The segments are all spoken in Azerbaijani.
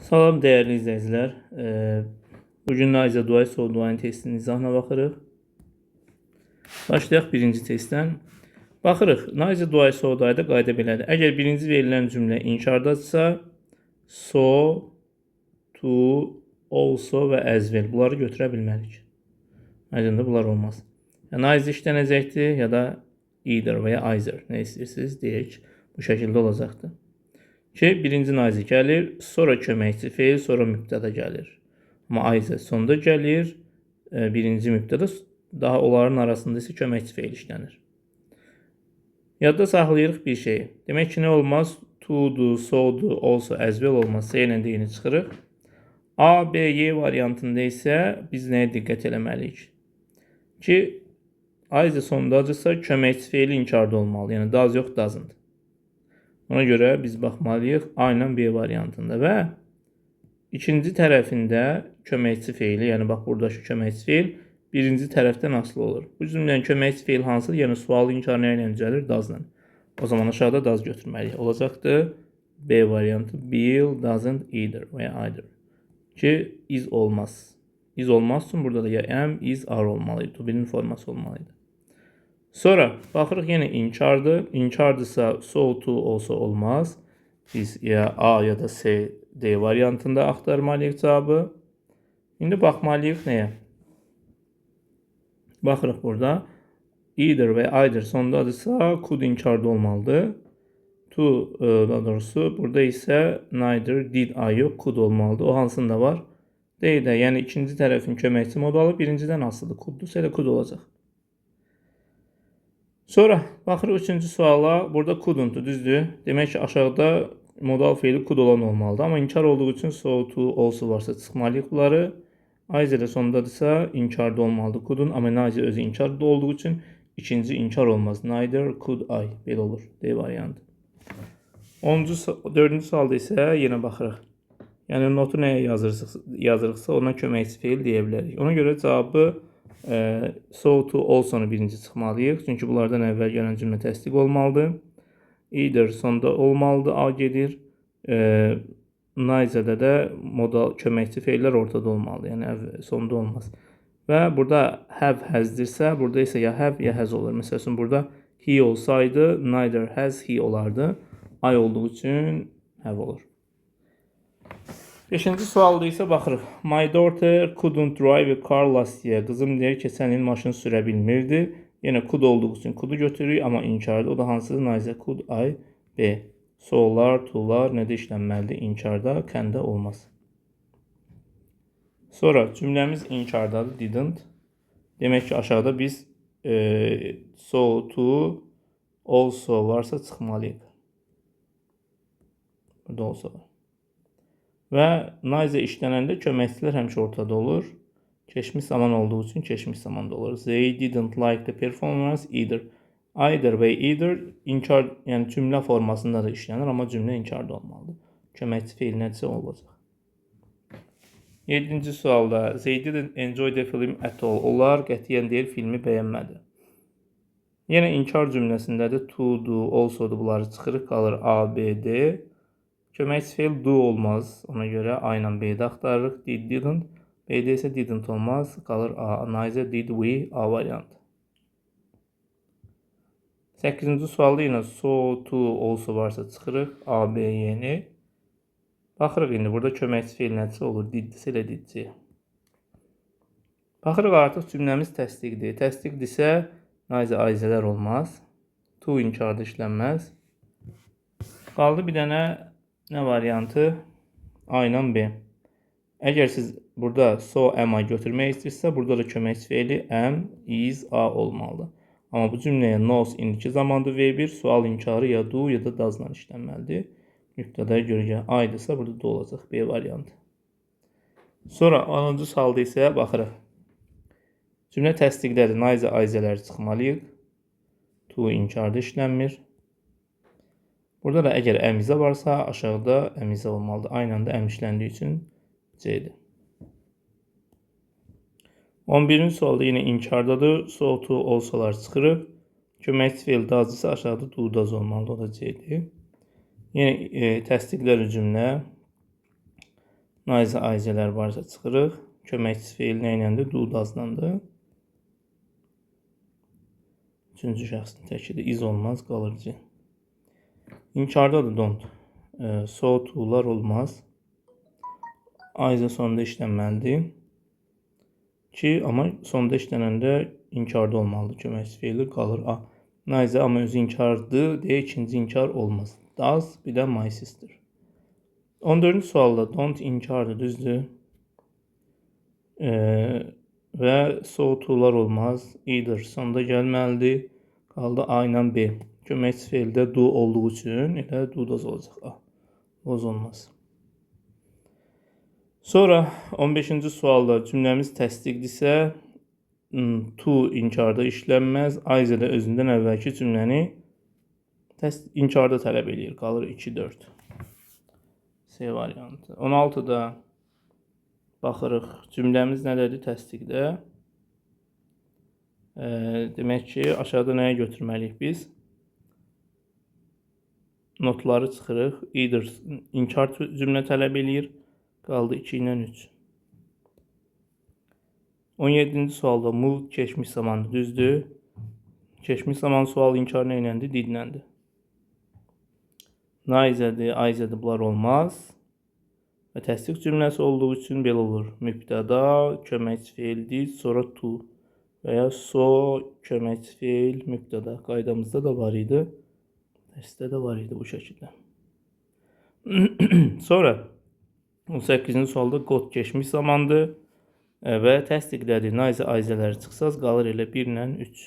Salam değerli izləyicilər. Bugün Naiza Duay soru duayın testinin izahına baxırıq. Başlayaq birinci testdən. Baxırıq, Naiza Duay soru duyada qayda belədir. Əgər birinci verilən cümlə inkardadırsa, so, to, also və as well bunları götürə bilmərik. Aydındır, bunlar olmaz. Ya Naiza işlənəcəkdir, ya da either və ya either. Nə istəyirsiniz deyək. Bu şəkildə olacaqdır. Ki, birinci Naiza gəlir, sonra köməkçi feil, sonra mübtəda gəlir. Amma Aiza sonda gəlir, birinci mübtəda, daha onların arasında isə köməkçi feil işlənir. Yadda saxlayırıq bir şeyi. Demək ki, nə olmaz? To-du, so-du, also, as well olmaz. S ilə deyini çıxırıq. A, B, Y variantında isə biz nəyə diqqət eləməliyik? Ki, Aiza sondadırsa köməkçi feili inkarda olmalı. Yəni, does yox, doesn't. Ona görə biz baxmalıyıq A ilə B variantında və ikinci tərəfində köməkçi feili, yəni bax buradakı köməkçi feil birinci tərəfdən asılı olur. Bu cümlənin köməkçi feil hansıdır? Yəni sualı inkar nə ilə düzəlir? Does'la. O zaman aşağıda does götürməliyik. Olacaqdır B variantı. Bill doesn't either və ya either. Ki is olmaz. Is olmaz üçün burada da ya am, is, are olmalıydı. To be'nin forması olmalıydı. Sonra baxırıq yenə inkardır. İnkardırsa so, to, also olmaz. Biz ya A ya da C, D variantında axtarmalıyıq cavabı. İndi baxmalıyıq nəyə? Baxırıq burada. Either və either sondadırsa could inkarda olmalıdır. To, daha doğrusu burada isə neither, did, I yox, could olmalıdır. O hansında var? D-də, yəni ikinci tərəfin köməkçi modalı birincidən asılıdır. Could'dursa elə could olacaq. Sonra baxırıq üçüncü suala. Burada couldn't düzdür. Demək ki, aşağıda modal feili could olan olmalıdır. Amma inkar olduğu üçün so, to, also varsa çıxmalıyıq bunları. Aiza da sondadırsa inkarda olmalıdır could'un. Amma Naiza özü inkarda olduğu üçün ikinci inkar olmaz. Neither could I. Belə olur. D variantı. 4-cü sualda isə yenə baxırıq. Yəni notu nəyə yazırıqsa ona köməkçi feil deyə bilərik. Ona görə cavabı so, to, also'nu birinci çıxmalıyıq. Çünki bunlardan əvvəl gələn cümlə təsdiq olmalıdır. Either sonda olmalıdır. A gedir. Naiza'da da modal köməkçi feillər ortada olmalıdır. Yəni sonda olmaz. Və burada have, has'dirsə, burada isə ya have ya has olur. Məsəl üçün burada he olsaydı neither has, he olardı. I olduğu üçün have olur. 5-ci sualda isə baxırıq. My daughter couldn't drive a car last year. Qızım deyir ki, keçən il maşın sürə bilmirdi. Yenə could olduğu üçün could'u götürürük, amma inkarda. O da hansıdır? Naiza could I, B. So'lar, to'lar nədə işlənməlidir? İnkarda, can'də olmaz. Sonra cümləmiz inkardadır, didn't. Demək ki, aşağıda biz so, to, also varsa çıxmalıyıq. Burada also var. Və Naiza işlənəndə köməkçilər həmişə ortada olur. Keçmiş zaman olduğu üçün keçmiş zamanda olur. They didn't like the performance either. Either və either inkar, yəni cümlə formasında da işlənir, amma cümlə inkarda olmalıdır. Köməkçi feil nədirsə olacaq. 7-ci sualda they didn't enjoy the film at all. Onlar qətiyyən deyil filmi bəyənmədi. Yenə inkar cümləsindədir. To, do, also da bunları çıxırıq, qalır A, B, D. Köməkçi feil do olmaz. Ona görə A ilə B-də axtarırıq. Did, didn't. B-də isə didn't olmaz. Qalır A. Naiza, did, we, A variantı. 8-ci sualda yenə so, to, also varsa çıxırıq. A, B, Y-ni. Baxırıq indi. Burada köməkçi feil nədirsə olur. Diddirsə elə didci. Baxırıq artıq cümləmiz təsdiqdir. Təsdiqdirsə Naiza, aizələr olmaz. To inkarda işlənməz. Qaldı bir dənə nə variantı? A ilə B. Əgər siz burada so, am, I götürmək istəyirsə, burada da köməkçi feili am, is, a olmalıdır. Amma bu cümləyə knows indiki zamanda V1, sual inkarı ya do ya da does'la işlənməlidir. Mübtədaya görə A-dırsa burada da olacaq B variantı. Sonra 10-cu sualda isə baxırıq. Cümlə təsdiqlədir. Naiza, aizələri çıxmalıyıq. To inkarda işlənmir. Burada da əgər əmizə varsa, aşağıda əmizə olmalıdır. Aynı anda əmişləndiyi üçün C-dir. 11-ci sualda yenə inkardadır. So, to, also'lar çıxırıq. Köməkçi feil does'dırsa aşağıda do, does olmalıdır. O da C-dir. Yenə təsdiqlər cümlə. Nice aizələr varsa çıxırıq. Köməkçi feil nə iləndir? Do doeslandır. Üçüncü şəxsin təkidi iz olmaz, qalıcı. İnkarda da don't. So to'lar olmaz. Aizə sonunda işlənməlidir. Ki, amma sonunda işlənəndə inkarda olmalıdır. Köməkçi feili qalır A. Nice amma özü inkardır deyə ikinci inkar olmaz. Does, bir də my sister. 14-cü sualda don't inkardır, düzdür. Və so to'lar olmaz. Either sonunda gəlməlidir. Qaldı A ilə B. Köməkçi feildə do olduğu üçün elə do does olacaq A. Boz olmaz. Sonra 15-ci sualda cümləmiz təsdiqdirsə to inkarda işlənməz. Aizə də özündən əvvəlki cümləni inkarda tələb edir. Qalır 2-4. C variantı. 16-da baxırıq. Cümləmiz nədədir təsdiqdə? Demək ki, aşağıda nəyə götürməliyik biz? Notları çıxırıq. Either inkar cümlə tələb edir. Qaldı 2 ilə 3. 17-ci sualda move keçmiş zamandır, düzdür. Keçmiş zaman sual inkar nə iləndir? Didləndir. Nice'dir, aizədir, bunlar olmaz. Və təsdiq cümləsi olduğu üçün belə olur. Mübtəda, köməkçi feildir, sonra to və ya so, köməkçi feil, mübtəda. Qaydamızda da var idi. Dərsdə də var idi bu şəkildə. Sonra 18-ci sualda got keçmiş zamandır və təsdiqlədir. Nice aizələri çıxsaz qalır elə 1 ilə 3.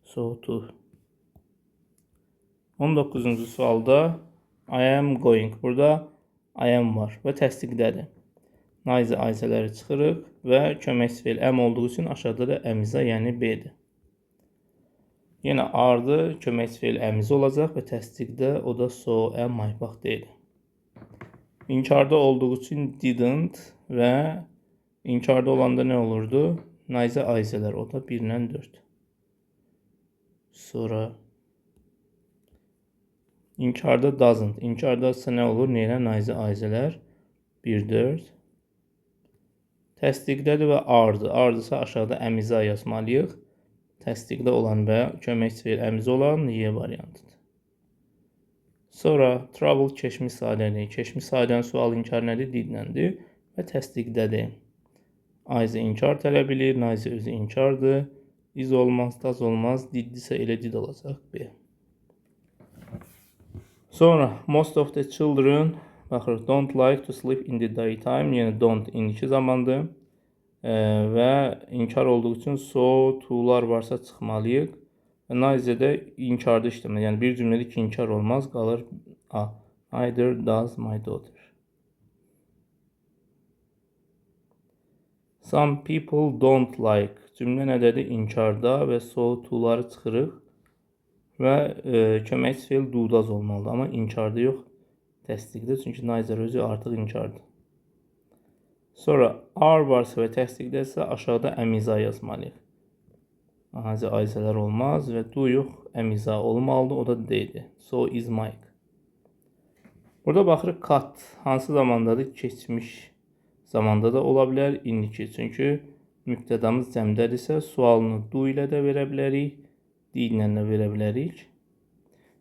So, to. 19-cu sualda I am going. Burada I am var və təsdiqdədir. Nice aizələri çıxırıq və köməkçi feil am olduğu üçün aşağıda da əmizə, yəni B-dir. Yenə are-dır, köməkçi feil əmizə olacaq və təsdiqdə o da so, am, my, bax deyil. İnkarda olduğu üçün didn't və inkarda olanda nə olurdu? Nice aizələr, o da 1 ilə 4. Sonra inkarda doesn't. İnkarda ise nə olur? Neyə? Nice aizələr 1-4. Təsdiqdədir və are-dır. Are-dırsa aşağıda əmizə yazmalıyıq. Təsdiqdə olan və köməkçi feil əmizə olan Y variantıdır. Sonra trouble keçmiş sadədir. Keçmiş sadənin sual inkar nədir? Didləndir və təsdiqdədir. Aizə inkar tələb edir. Nice özü inkardır. İz olmaz, does olmaz. Diddirsə elə did olacaq B. Sonra most of the children baxırıq, don't like to sleep in the daytime, yəni don't indiki zamandır və inkar olduğu üçün so, to'lar varsa çıxmalıyıq və nice'də inkarda işləmir, yəni bir cümlədə ki inkar olmaz, qalır A. Either does my daughter. Some people don't like, cümlə nədədir? İnkarda və so, to'ları çıxırıq və köməkçi feil do does olmalıdır, amma inkarda yox, təsdiqdə, çünki nice özü artıq inkardır. Sonra are varsa və təsdiqdəsə aşağıda əmizə yazmalıyıq. Aizələr olmaz və do yox, əmizə olmalıdır, o da D-dir. So is Mike. Burada baxırıq cut hansı zamandadır? Keçmiş zamanda da ola bilər, indiki, çünki mübtədamız cəmdədirsə sualını do ilə də verə bilərik. D-ilə də verə bilərik.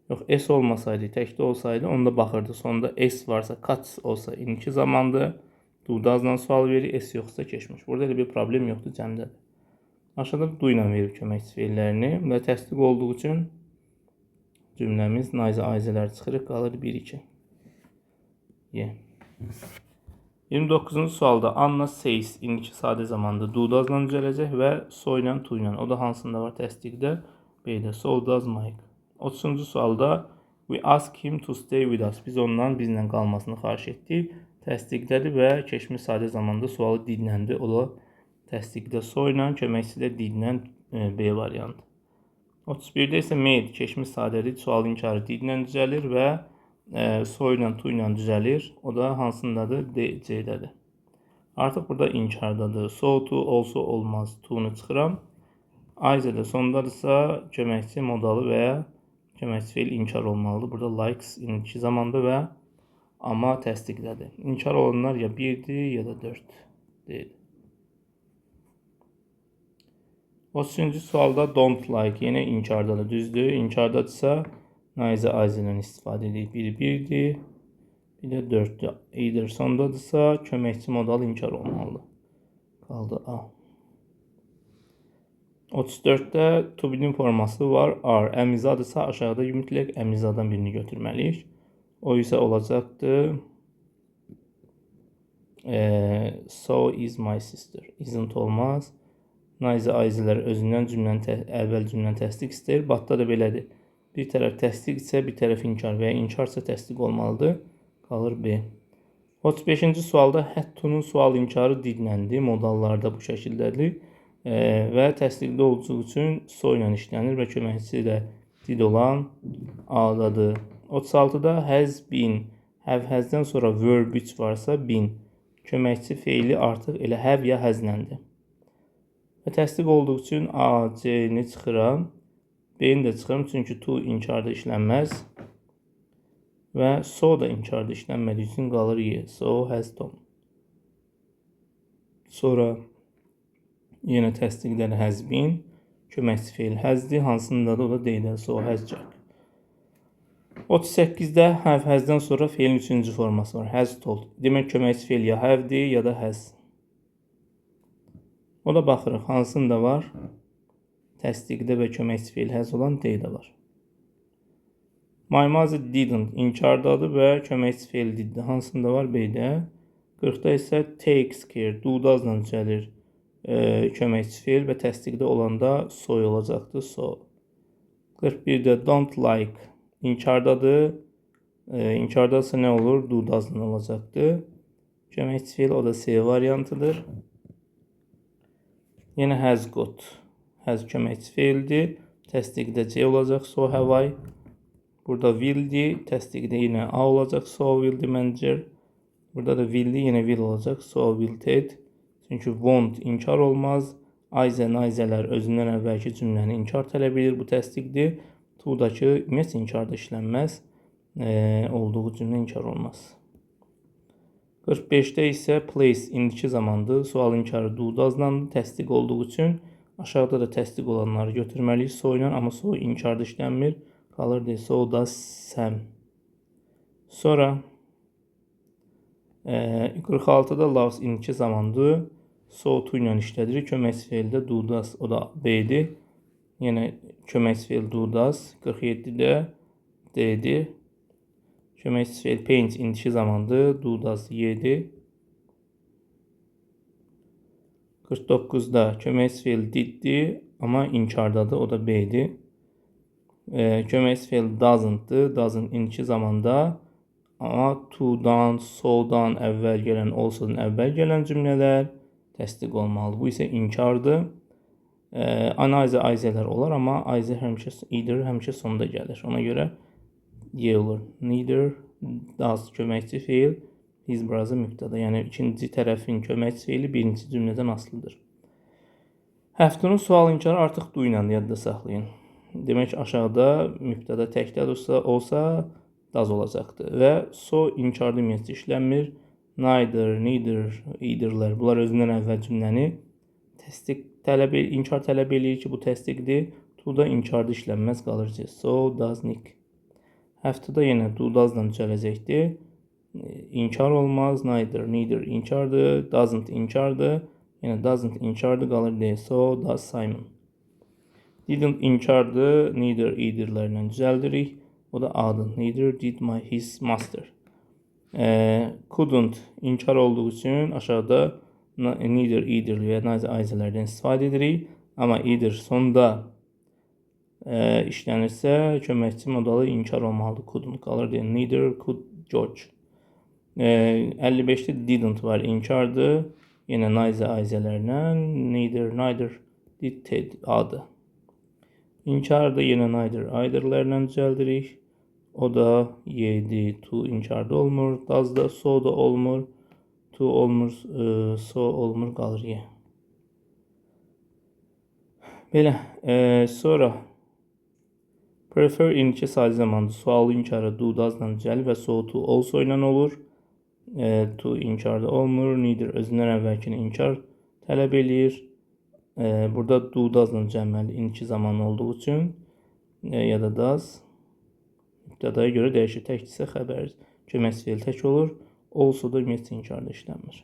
Yox, S olmasaydı, təkdə olsaydı, onda baxırdı. Sonunda S varsa, cut olsa, indiki zamandır. Do does'dan sual verir, S yoxsa keçmiş. Burada elə bir problem yoxdur, cəmdədir. Aşağıda do ilə verir köməkçi feillərini və təsdiq olduğu üçün cümləmiz nice aizələr çıxırıq, qalır 1-2. 29-cu sualda Anna says, indiki sadə zamanda do does'la düzələcək və so ilə, to ilə. O da hansında var təsdiqdə? B-də. So does Mike. 30-cu sualda we ask him to stay with us. Biz ondan bizlə qalmasını xahiş etdik. Təsdiqdədir və keçmiş sadə zamanda sualı didləndi. O da təsdiqdə so ilə, köməkçidə didlə B variantı. 31-də isə made, keçmiş sadədir. Sual inkarı didlə düzəlir və so ilə, to ilə düzəlir. O da hansındadır? C-dədir. Artıq burada inkardadır. So, to, also olmaz. To-nu çıxıram. Aizədə sondadırsa köməkçi modalı və ya köməkçi feil inkar olmalıdır. Burada likes indiki zamanda və amma təsdiqlədi. İnkar olanlar ya 1-dir, ya da 4 deyil. 33-cü sualda don't like yenə inkardadır, düzdür. İnkardadırsa neither either'dən istifadə edirik. Biri 1-dir, bir də 4-dür. Either sondadırsa köməkçi modal inkar olmalıdır. Qaldı A. 34-də to be-nin forması var are. Əmizadırsa aşağıda mütləq əmizadan birini götürməliyik. O isə olacaqdır. So is my sister. Isn't olmaz. Neither either'lər özündən əvvəl cümləni təsdiq istəyir. Batda da belədir. Bir tərəf təsdiq isə bir tərəf inkar və ya inkarsa təsdiq olmalıdır. Qalır B. 35-ci sualda had to-nun sual inkarı didləndir. Modallarda bu şəkildədir. Və təsdiqli olduğu üçün so ilə işlənir və köməkçisi də did olan A-dadır. 36-da has been, has-dən sonra verb 3 varsa been, köməkçi feili artıq elə have ya has-ləndir. Və təsdiq olduğu üçün A, C-ni çıxıram, B-ni də çıxıram, çünki to inkarda işlənməz və so da inkarda işlənmədiyi üçün qalır Y. So has done. Sonra yenə təsdiqlər has been, köməkçi feil hasdir, hansında da o da deyil, so has Jack. 38-də have has-dən sonra feilin 3-cü forması var, has told. Demək köməkçi feil ya have'dir, ya da has. O da baxırıq, hansında var? Təsdiqdə və köməkçi feil has olan D-də var. My mother didn't inkardadır və köməkçi feil diddir. Hansında var? B-də. 40-da isə takes care, do-dazla düzəlir köməkçi feil və təsdiqdə olanda soy olacaqdır, so. 41-də don't like inkardadır. İnkardadırsa nə olur? Do-dazla olacaqdır. Köməkçi feil o da C variantıdır. Yenə has got. Has köməkçi feildir. Təsdiqdə C olacaq, so have I. Burada will'dir. Təsdiqdə yenə A olacaq, so will the manager. Burada da will'dir, yenə will olacaq, so will Ted. Çünki won't inkar olmaz. Either, neither'lər özündən əvvəlki cümləni inkar tələb edir. Bu təsdiqdir. To-dakı ümumiyyətlə inkarda işlənməz. Olduğu cümlə inkar olmaz. 45-də isə place indiki zamandır. Sual inkarı do-dazlandır. Təsdiq olduğu üçün aşağıda da təsdiq olanları götürməliyik so ilə, amma so inkarda işlənmir. Qalır deyil, so does Sam. Sonra 46-da loves indiki zamandır. So to ilə işlədirik. Köməkçi feildə do does, o da B-dir. Yenə köməkçi feil do does. 47-də D-dir. Köməkçi feil paint indiki zamandır. Do does Y-dir. 49-da köməkçi feil diddir, amma inkardadır, o da B-dir. Köməkçi feil doesn't-dır. Doesn't indiki zamanda, amma to-dan, so-dan əvvəl gələn, also-dan əvvəl gələn cümlələr təsdiq olmalıdır. Bu isə inkardır. Neither, either'lər olar, amma either həmişə sonda gəlir. Ona görə Y olur. Neither does köməkçi feil his brother mübtəda. Yəni ikinci tərəfin köməkçi feili birinci cümlədən asılıdır. Have-tonun sual inkarı artıq do ilə yadda saxlayın. Demək aşağıda mübtəda təkdə olsa does olacaqdır və so inkarda ümumiyyətlə işlənmir. Neither, neither, either'lər bunlar özündən əvvəl cümləni inkar tələb eləyir ki, bu təsdiqdir. To-da inkarda işlənməz, qalır ki, so does Nick. Have-to-da yenə do does-la düzələcəkdir. İnkar olmaz, neither, neither inkardır, doesn't inkardır. Yenə doesn't inkardır, qalır deyil, so does Simon. Didn't inkardır, neither, either'lərlə düzəldirik. O da A-dır. Neither did his master. Couldn't inkar olduğu üçün aşağıda neither, either və neither, either'lərdən istifadə edirik. Amma either sonda işlənirsə köməkçi modalı inkar olmalıdır. Couldn't qalır deyil. Neither could George. 55-də didn't var, inkardır. Yenə neither, either'lərlə. Neither did Ted, A-dır. İnkarda yenə neither, either'lərlə düzəldirik. O da Y-dir. To inkarda olmur. Does da, so da olmur. To olmur, so olmur, qalır Y. Belə. Sonra Prefer indiki sadi zamandır. Sualı inkarı do, does'la düzəlir və so, to, also ilə olur. To inkarda olmur. Neither özündən əvvəlkini inkar tələb eləyir. Burada do, does'la düzəlməli indiki zamanı olduğu üçün ya da does. Mübtədaya görə dəyişir. Təkdirsə xəbər kömək fiil tək olur. Also da ümumiyyətlə inkarda işlənmir.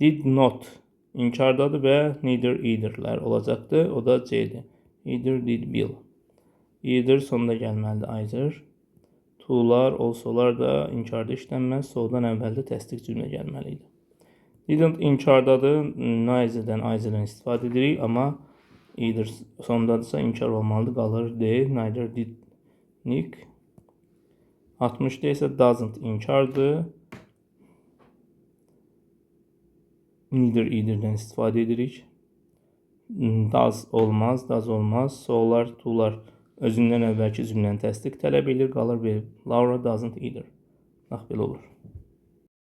Did not inkardadır və neither either'lər olacaqdır. O da C'dir. Either, did, will. Either sonunda gəlməlidir. Either. To'lar, also'lar da inkarda işlənməz. So'dan əvvəldə təsdiq cümlə gəlməli idi. Didn't inkardadır. Neiser'dən, either'dən istifadə edirik. Amma either sonundadırsa inkar olmalıdır. Qalır D. Neither did Nick. 60'da isə doesn't inkardır. Neither either'dən istifadə edirik. Does olmaz, does olmaz. So'lar, to'lar özündən əvvəlki cümləni təsdiq tələb edir. Qalır verb. Laura doesn't either. Bax belə olur.